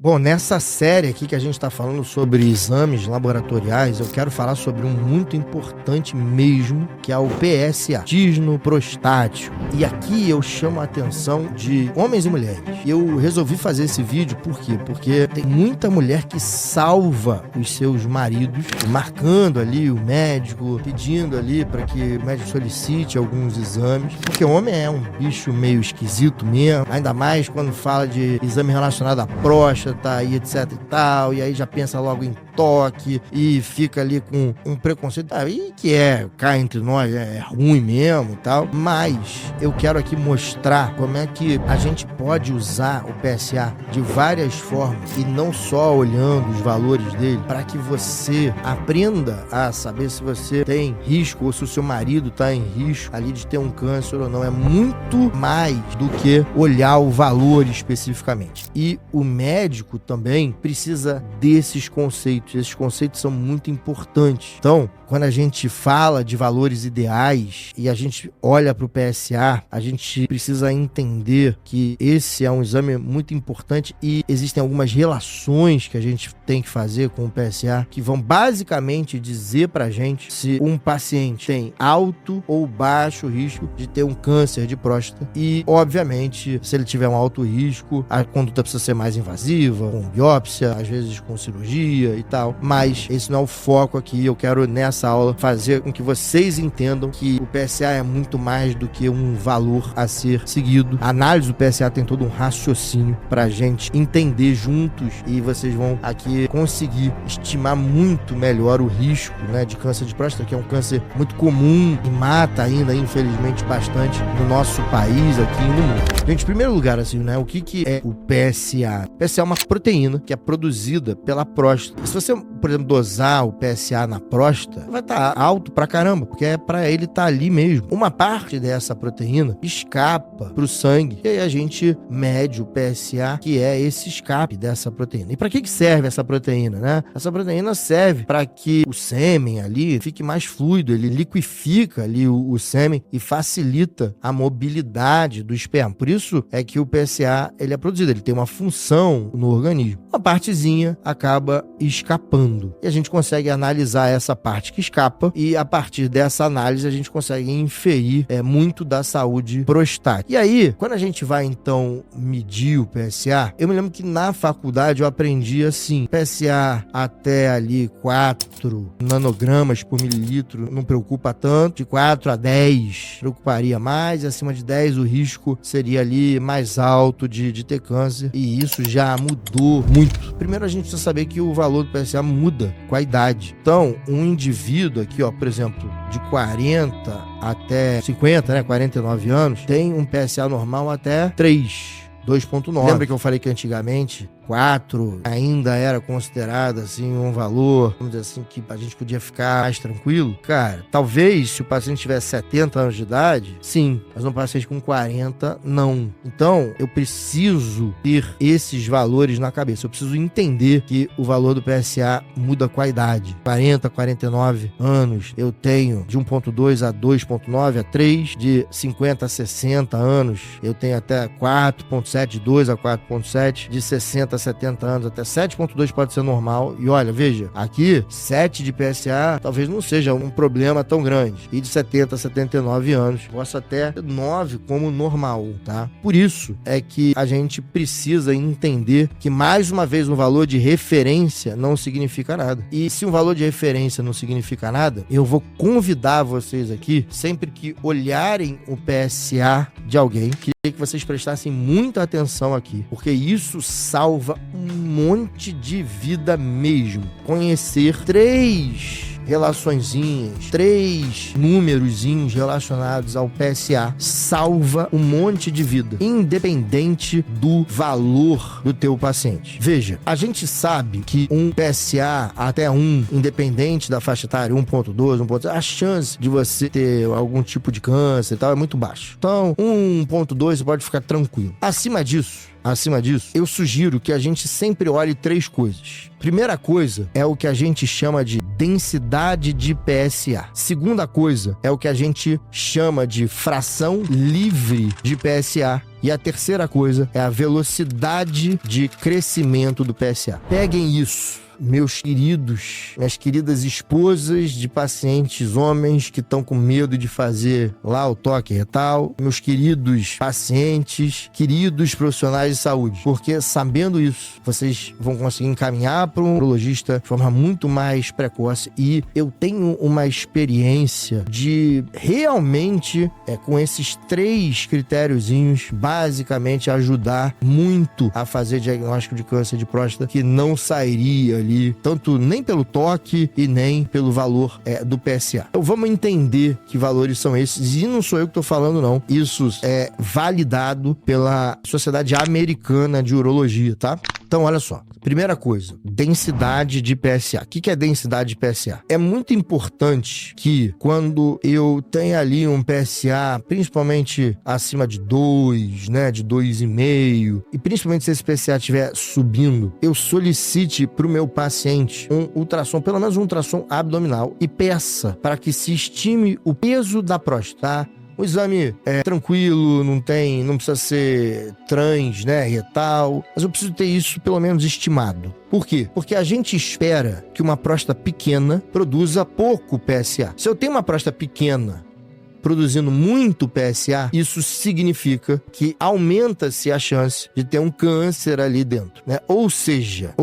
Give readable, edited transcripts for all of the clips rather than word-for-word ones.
Bom, nessa série aqui que a gente está falando sobre exames laboratoriais, eu quero falar sobre um muito importante mesmo, que é o PSA, tisno prostático. E aqui eu chamo a atenção de homens e mulheres. Eu resolvi fazer esse vídeo por quê? Porque tem muita mulher que salva os seus maridos, marcando ali o médico, pedindo ali para que o médico solicite alguns exames, porque o homem é um bicho meio esquisito mesmo, ainda mais quando fala de exame relacionado à próstata, e etc e tal, e aí já pensa logo em toque e fica ali com um preconceito aí que cá entre nós, é ruim mesmo e tal, mas eu quero aqui mostrar como é que a gente pode usar o PSA de várias formas e não só olhando os valores dele, para que você aprenda a saber se você tem risco ou se o seu marido está em risco ali de ter um câncer ou não. É muito mais do que olhar o valor especificamente. E o médico também precisa desses conceitos. Esses conceitos são muito importantes. Então, quando a gente fala de valores ideais e a gente olha para o PSA, a gente precisa entender que esse é um exame muito importante e existem algumas relações que a gente tem que fazer com o PSA que vão basicamente dizer para a gente se um paciente tem alto ou baixo risco de ter um câncer de próstata. E, obviamente, se ele tiver um alto risco, a conduta precisa ser mais invasiva, com biópsia, às vezes com cirurgia e tal. Mas esse não é o foco aqui. Eu quero, nessa aula, fazer com que vocês entendam que o PSA é muito mais do que um valor a ser seguido. A análise do PSA tem todo um raciocínio pra gente entender juntos e vocês vão aqui conseguir estimar muito melhor o risco, né, de câncer de próstata, que é um câncer muito comum e mata ainda, infelizmente, bastante no nosso país, aqui e no mundo. Gente, em primeiro lugar, assim, né, o que é o PSA? O PSA é uma proteína que é produzida pela próstata. Se você, por exemplo, dosar o PSA na próstata, vai estar alto pra caramba, porque é pra ele estar ali mesmo. Uma parte dessa proteína escapa pro sangue, e aí a gente mede o PSA, que é esse escape dessa proteína. E pra que serve essa proteína, né? Essa proteína serve para que o sêmen ali fique mais fluido, ele liquifica ali o sêmen e facilita a mobilidade do esperma. Por isso é que o PSA ele é produzido, ele tem uma função no organismo. Uma partezinha acaba escapando. E a gente consegue analisar essa parte que escapa e a partir dessa análise a gente consegue inferir muito da saúde prostática. E aí, quando a gente vai então medir o PSA, eu me lembro que na faculdade eu aprendi assim, PSA até ali 4 nanogramas por mililitro não preocupa tanto, de 4 a 10 preocuparia mais, e acima de 10 o risco seria ali mais alto de ter câncer, e isso já mudou muito. Primeiro a gente precisa saber que o valor do PSA muda com a idade. Então, um indivíduo aqui, ó, por exemplo, de 40 até 50, né, 49 anos, tem um PSA normal até 2.9. Lembra que eu falei que antigamente 4 ainda era considerado assim um valor, vamos dizer assim, que a gente podia ficar mais tranquilo? Cara, talvez se o paciente tivesse 70 anos de idade, sim, mas um paciente com 40, não. Então, eu preciso ter esses valores na cabeça. Eu preciso entender que o valor do PSA muda com a idade. 40, 49 anos, eu tenho de 1.2 a 2.9 a 3, de 50 a 60 anos, eu tenho até 4.7, de 2 a 4.7, de 60 a 70 anos, até 7.2 pode ser normal. E olha, veja, aqui 7 de PSA talvez não seja um problema tão grande. E de 70 a 79 anos, posso até 9 como normal, tá? Por isso é que a gente precisa entender que, mais uma vez, um valor de referência não significa nada. E se um valor de referência não significa nada, eu vou convidar vocês aqui, sempre que olharem o PSA de alguém, que vocês prestassem muita atenção aqui, porque isso salva um monte de vida mesmo. Conhecer 3 relaçõezinhas, 3 númerozinhos relacionados ao PSA salva um monte de vida, independente do valor do teu paciente. Veja, a gente sabe que um PSA até 1, independente da faixa etária, 1.2, 1.3, a chance de você ter algum tipo de câncer e tal é muito baixa. Então, 1.2 você pode ficar tranquilo. Acima disso, eu sugiro que a gente sempre olhe 3 coisas. Primeira coisa é o que a gente chama de densidade de PSA. Segunda coisa é o que a gente chama de fração livre de PSA. E a terceira coisa é a velocidade de crescimento do PSA. Peguem isso, meus queridos, minhas queridas esposas de pacientes homens que estão com medo de fazer lá o toque retal, meus queridos pacientes, queridos profissionais de saúde, porque sabendo isso, vocês vão conseguir encaminhar para um urologista de forma muito mais precoce. E eu tenho uma experiência de realmente, com esses 3 critériozinhos, basicamente ajudar muito a fazer diagnóstico de câncer de próstata, que não sairia ali, tanto nem pelo toque e nem pelo valor do PSA. Então vamos entender que valores são esses, e não sou eu que estou falando não, isso é validado pela Sociedade Americana de Urologia, tá? Então olha só, primeira coisa, densidade de PSA. O que é densidade de PSA? É muito importante que quando eu tenho ali um PSA, principalmente acima de 2, né, de 2,5, e principalmente se esse PSA estiver subindo, eu solicite para o meu paciente um ultrassom, pelo menos um ultrassom abdominal, e peça para que se estime o peso da próstata, tá? O exame é tranquilo, não precisa ser trans, né, retal, mas eu preciso ter isso pelo menos estimado. Por quê? Porque a gente espera que uma próstata pequena produza pouco PSA. Se eu tenho uma próstata pequena produzindo muito PSA, isso significa que aumenta-se a chance de ter um câncer ali dentro, né? Ou seja,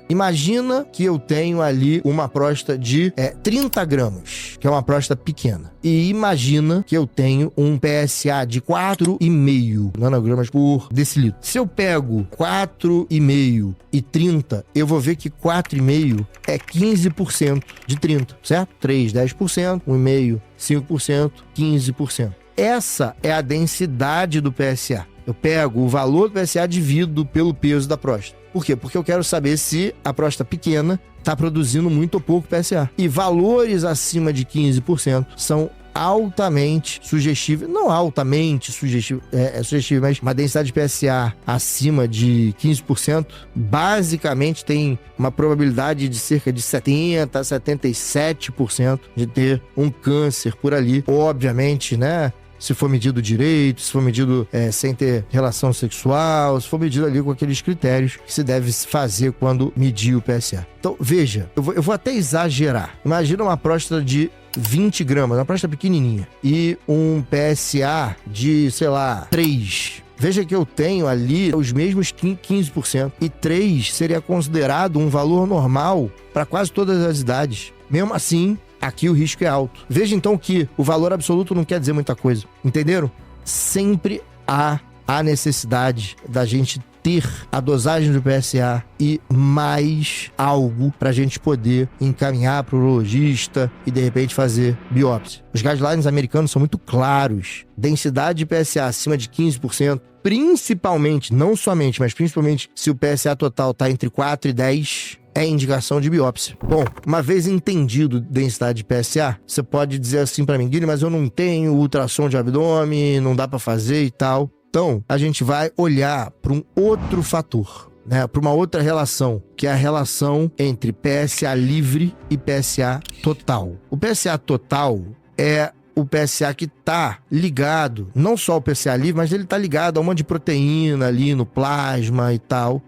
imagina que eu tenho ali uma próstata de 30 gramas, que é uma próstata pequena. E imagina que eu tenho um PSA de 4,5 nanogramas por decilitro. Se eu pego 4,5 e 30, eu vou ver que 4,5 é 15% de 30, certo? 3, 10%, 1,5, 5%, 15%. Essa é a densidade do PSA. Eu pego o valor do PSA, divido pelo peso da próstata. Por quê? Porque eu quero saber se a próstata pequena está produzindo muito ou pouco PSA. E valores acima de 15% são altamente sugestível, não altamente sugestivo, sugestivo, mas uma densidade de PSA acima de 15%, basicamente tem uma probabilidade de cerca de 70% a 77% de ter um câncer por ali. Obviamente, né? Se for medido direito, se for medido sem ter relação sexual, se for medido ali com aqueles critérios que se deve fazer quando medir o PSA. Então, veja, eu vou até exagerar. Imagina uma próstata de 20 gramas, uma próstata pequenininha, e um PSA de, sei lá, 3. Veja que eu tenho ali os mesmos 15%. E 3 seria considerado um valor normal para quase todas as idades. Mesmo assim, aqui o risco é alto. Veja então que o valor absoluto não quer dizer muita coisa. Entenderam? Sempre há a necessidade da gente ter a dosagem do PSA e mais algo para a gente poder encaminhar para o urologista e de repente fazer biópsia. Os guidelines americanos são muito claros. Densidade de PSA acima de 15%, principalmente, não somente, mas principalmente se o PSA total está entre 4 e 10, é indicação de biópsia. Bom, uma vez entendido densidade de PSA, você pode dizer assim para mim, Guilherme, mas eu não tenho ultrassom de abdômen, não dá para fazer e tal. Então, a gente vai olhar para um outro fator, né? Para uma outra relação, que é a relação entre PSA livre e PSA total. O PSA total é o PSA que está ligado, não só o PSA livre, mas ele está ligado a uma de proteína ali no plasma e tal.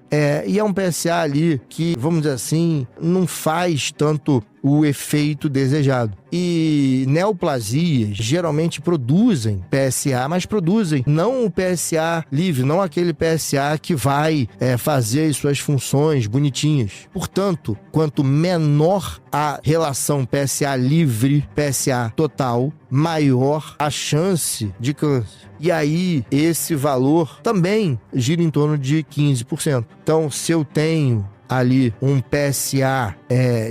E é um PSA ali que, vamos dizer assim, não faz tanto o efeito desejado. E neoplasias geralmente produzem PSA, mas produzem não o PSA livre, não aquele PSA que vai fazer as suas funções bonitinhas. Portanto, quanto menor a relação PSA livre, PSA total, maior a chance de câncer. E aí, esse valor também gira em torno de 15%. Então, se eu tenho ali um PSA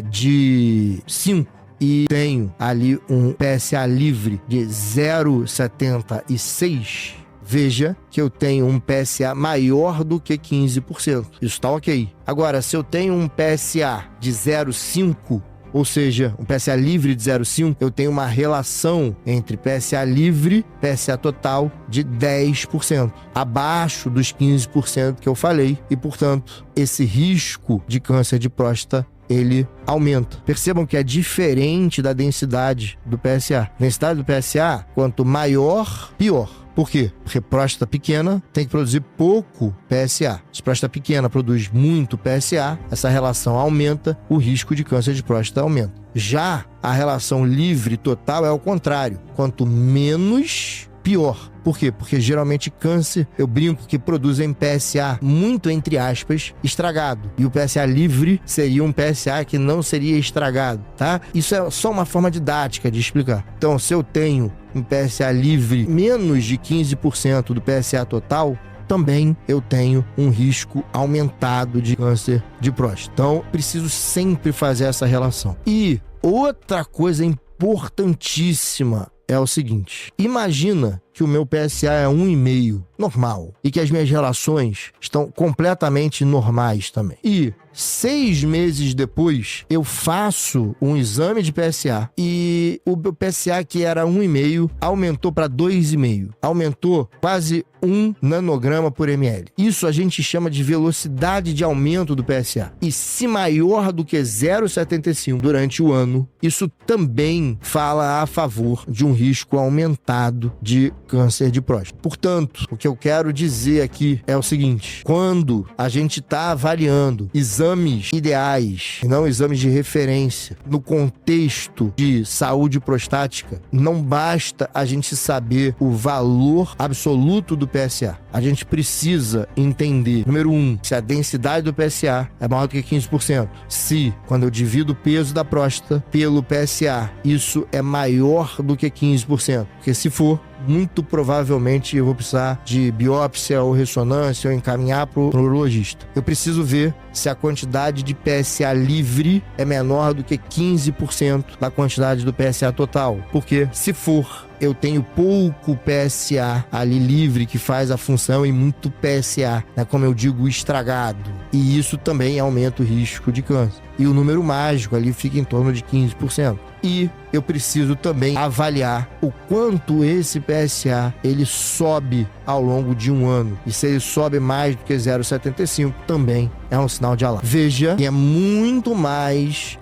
de 5 e tenho ali um PSA livre de 0,76, veja que eu tenho um PSA maior do que 15%. Isso está ok. Agora, se eu tenho um PSA de 0,5, ou seja, um PSA livre de 0,5, eu tenho uma relação entre PSA livre e PSA total de 10%, abaixo dos 15% que eu falei, e, portanto, esse risco de câncer de próstata, ele aumenta. Percebam que é diferente da densidade do PSA. A densidade do PSA, quanto maior, pior. Por quê? Porque próstata pequena tem que produzir pouco PSA. Se próstata pequena produz muito PSA, essa relação aumenta, o risco de câncer de próstata aumenta. Já a relação livre total é o contrário. Quanto menos, pior. Por quê? Porque geralmente câncer, eu brinco que produzem PSA muito, entre aspas, estragado. E o PSA livre seria um PSA que não seria estragado, tá? Isso é só uma forma didática de explicar. Então, se eu tenho um PSA livre menos de 15% do PSA total, também eu tenho um risco aumentado de câncer de próstata. Então, preciso sempre fazer essa relação. E outra coisa importantíssima é o seguinte: imagina que o meu PSA é 1,5, normal, e que as minhas relações estão completamente normais também. E 6 meses depois, eu faço um exame de PSA e o meu PSA, que era 1,5, aumentou para 2,5. Aumentou quase 1 nanograma por ml. Isso a gente chama de velocidade de aumento do PSA. E se maior do que 0,75 durante o ano, isso também fala a favor de um risco aumentado de câncer de próstata. Portanto, o que eu quero dizer aqui é o seguinte: quando a gente está avaliando exames ideais, não exames de referência, no contexto de saúde prostática, não basta a gente saber o valor absoluto do PSA. A gente precisa entender, número 1, se a densidade do PSA é maior do que 15%. Se, quando eu divido o peso da próstata pelo PSA, isso é maior do que 15%. Porque se for, muito provavelmente eu vou precisar de biópsia ou ressonância ou encaminhar para o urologista. Eu preciso ver se a quantidade de PSA livre é menor do que 15% da quantidade do PSA total. Porque se for, eu tenho pouco PSA ali livre que faz a função e muito PSA, né, como eu digo, estragado. E isso também aumenta o risco de câncer. E o número mágico ali fica em torno de 15%. E eu preciso também avaliar o quanto esse PSA ele sobe ao longo de um ano. E se ele sobe mais do que 0,75, também é um sinal de alarme. Veja que é muito mais,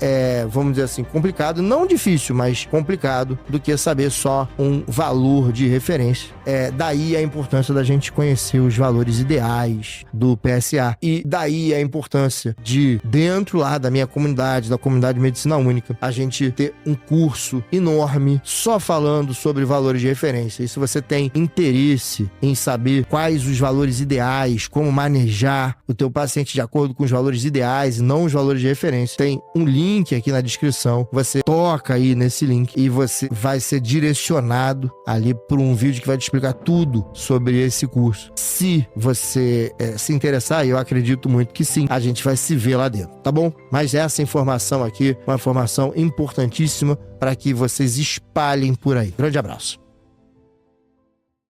vamos dizer assim, complicado, não difícil, mas complicado, do que saber só um valor de referência. Daí a importância da gente conhecer os valores ideais do PSA. E daí a importância de, dentro lá da minha comunidade, da comunidade de Medicina Única, a gente ter um curso enorme só falando sobre valores de referência. E se você tem interesse em saber quais os valores ideais, como manejar o teu paciente de acordo com os valores ideais e não os valores de referência, tem um link aqui na descrição. Você toca aí nesse link e você vai ser direcionado ali para um vídeo que vai te explicar tudo sobre esse curso. Se você se interessar, e eu acredito muito que sim, a gente vai se ver lá dentro, tá bom? Mas essa informação aqui, uma informação importantíssima para que vocês espalhem por aí. Grande abraço.